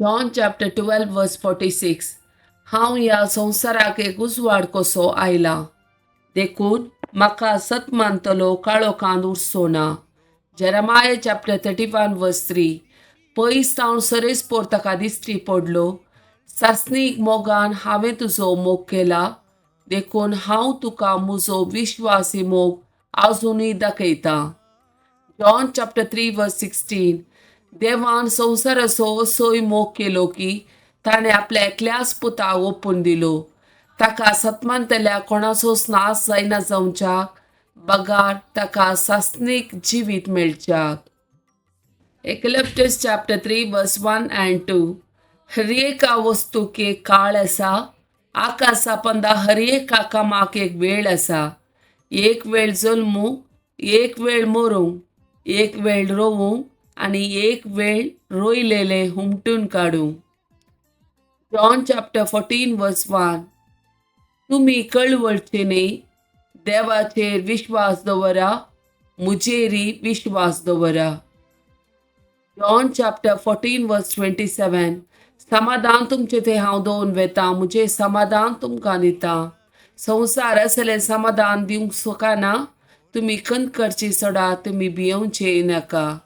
John chapter 12 verse 46. हांव ह्या संवसाराक एक उजवाड कसो आयला. देखून म्हाका सत मानतलो काळोखांत उरचो ना. Jeremiah chapter 31 verse 3. पयस जावन सरेस्पोर ताका दिश्टी पडलो. सासणीक मोगान हांवें तुजो मोग केला. देखून हांव तुका म्हजो विश्वासी मोग आजुनूय दाखयता. John chapter 3 verse 16. देवान संवसाराचो असोय मोग केलो की ताणें आपल्या एकल्याच पुताक ओपून दिलो. ताका सतमानतल्या कोणाचोच नाश जायना जावच्याक बगार ताका सासणीक जिवीत मेळच्याक. Ecclesiastes chapter 3 verse 1 and 2. हरिएका वस्तूक एक काळ आसा. आकाशा पंदा हरिएका कामाक एक वेळ आसा. एक वेळ जल्मूंक, एक वेळ मरूंक, एक वेळ रोवूंक आणि एक वेळ रोयलेले हुमटून काडूंक. John chapter 14 verse 1. तुम्ही कळवळचे न्ही. देवाचेर विश्वास दवरा, मुजेरी विश्वास दवरा. John chapter 14 verse 27. समाधान तुमचे ते हांव दोन वेता, मुझे समाधान तुमकां दिता. संवसार असले समाधान दिवंक शकना. तुम्ही कणकरची सोडा, तुम्ही भियोवचे नाका.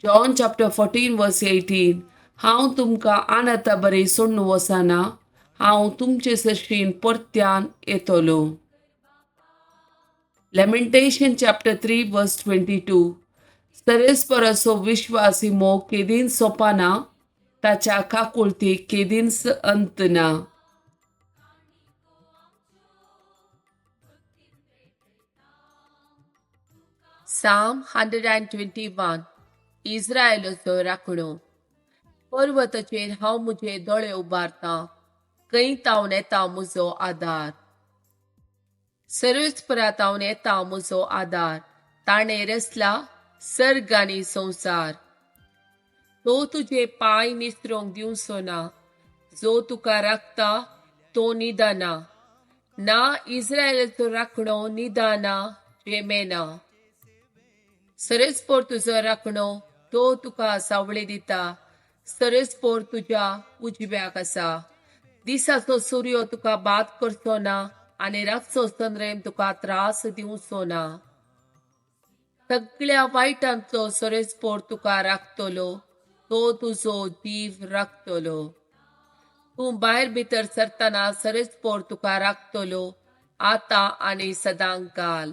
John chapter 14 verse 18. हांव तुमकां आनता बरें सोडून वचना. हांव तुमचे सरशीन परत्यान येतलो. Lamentation chapter 3 verse 22. सरेस्पराचो विश्वासी मोग केदीन सोंपना. ताच्या काकुळतीक केदीनच अंत ना. Psalm 121. इस्रायेलाचो राखणो. पर्वताचेर हांव म्हजे दोळे उबारता. खंय तावन येता म्हजो आदार. सर्वेस्परांत तावन येता म्हजो आदार. ताणें रचला सर्ग आनी संवसार. तो तुजे पांय निसरूंक दिवचो ना. जो तुका राखता तो निदाना. ना इस्रायेलाचो राखणो निदाना जेमेना. सरेस्पोर तुजो राखणो, तो तुका सावळी दिता. सरेस्पोर तुज्या उजव्याक आसा. दिसाचो सूर्य तुका बाद करचो ना आनी रातचो चंद्रेम तुका त्रास दिवचो ना. सगळ्या वायटांचो सरेस्पोर तुका राखतलो. तो तुजो जीव राखतलो. तूं भायर भितर सरतना सरेस्पोर तुका राखतलो, आतां आनी सदांकाल.